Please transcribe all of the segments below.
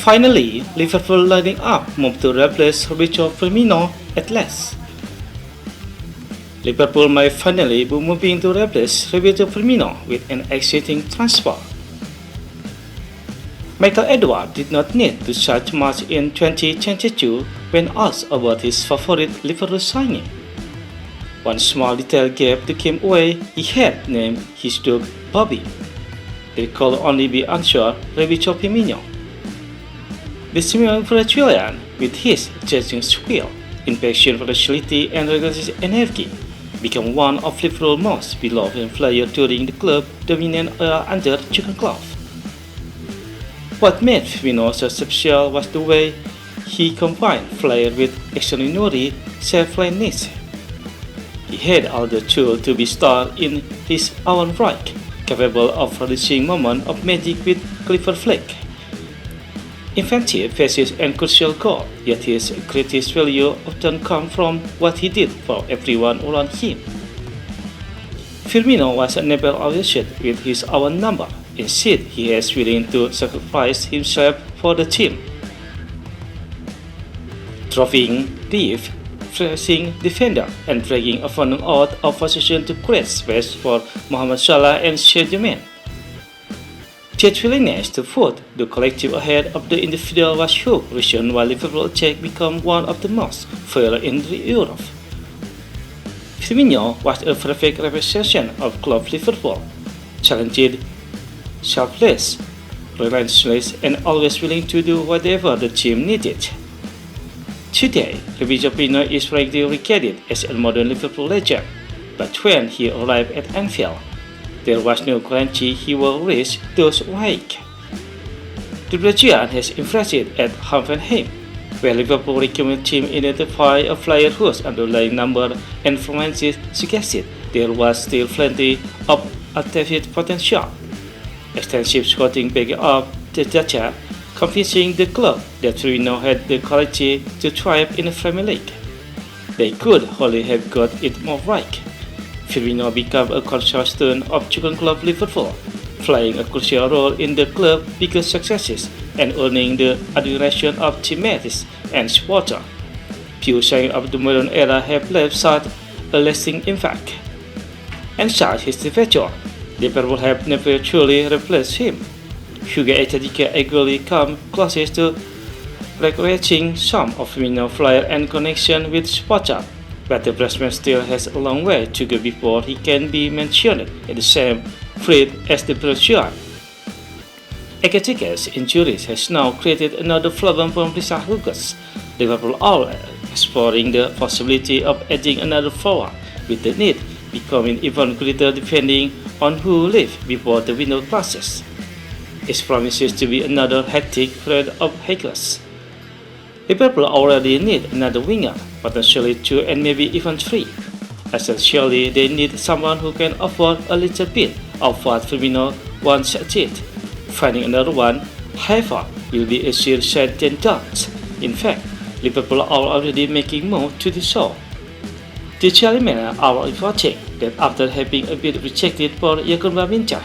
Finally, Liverpool lining up moved to replace Roberto Firmino at last. Liverpool may finally be moving to replace Roberto Firmino with an exciting transfer. Michael Edwards did not need to charge much in 2022 when asked about his favorite Liverpool signing. One small detail gave the game away: he had named his dog Bobby. It could only be answered Roberto Firmino. The similar Brazilian, with his chasing skill, impatient velocity and relentless energy, became one of Liverpool's most beloved players during the club's dominant era under Jurgen Klopp. What made Firmino so special was the way he combined flair with extraordinary selflessness. He had all the tools to be star in his own right, capable of producing moments of magic with clever flick, inventive passes and crucial goals, yet his greatest value often comes from what he did for everyone around him. Firmino was never obsessed with his own number. Instead, he is willing to sacrifice himself for the team. Dropping deep, pressing defender, and dragging opponent out of position to create space for Mohamed Salah and Sadio Mane. That willingness to put the collective ahead of the individual was huge reason why Liverpool attack became one of the most feared in Europe. Firmino was a perfect representation of Klopp's Liverpool, challenged, selfless, relentless, and always willing to do whatever the team needed. Today, Roberto Firmino is rightly regarded as a modern Liverpool legend, but when he arrived at Anfield, there was no guarantee he would reach those heights. The Brazilian has impressed at Hoffenheim, where Liverpool recommended team identify a player whose underlying number and performances suggested there was still plenty of untapped potential. Extensive scouting backed up the data, convincing the club that Firmino had the quality to thrive in the Premier League. They could hardly have got it more right. Firmino became a cornerstone of Jurgen Klopp Liverpool, playing a crucial role in the club's biggest successes and earning the admiration of teammates and supporters. Few signs of the modern era have left such a lasting impact. And such his departure, Liverpool have never truly replaced him. Hugo Ekitike eagerly come closest to recreating some of Firmino's flair and connection with supporters, but the Brazilian still has a long way to go before he can be mentioned in the same breath as the Brazilian. Ekitike's injuries has now created another problem for Pisa Lucas. Liverpool are exploring the possibility of adding another forward, with the need becoming even greater depending on who leaves before the window closes. It promises to be another hectic period of hackers. Liverpool already need another winger, potentially 2 and maybe even 3. Essentially, they need someone who can offer a little bit of what Firmino once did. Finding another one, however, will be easier said than done. In fact, Liverpool are already making moves to do so. The Chelsea are reporting that after having a bid rejected for YNWA,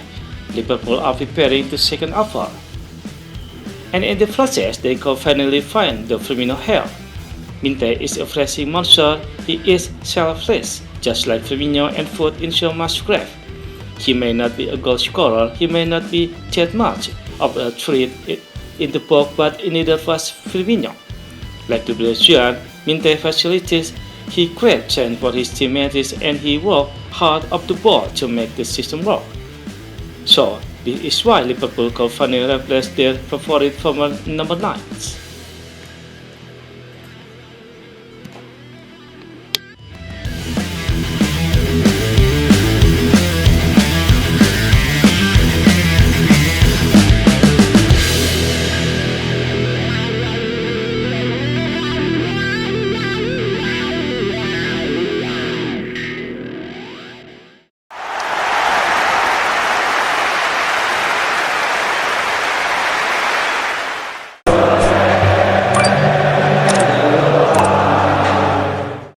Liverpool are preparing the second offer. And in the process, they could finally find the Firmino heir. Minte is a flashing monster. He is selfless, just like Firmino, and put in so much grave. He may not be a goal scorer, he may not be that much of a threat in the box, but neither was Firmino. Like the Brazilian, Minte facilitates, he created chance for his teammates, and he worked hard off the ball to make the system work. So, this is why Liverpool could finally replace their favorite former number 9s.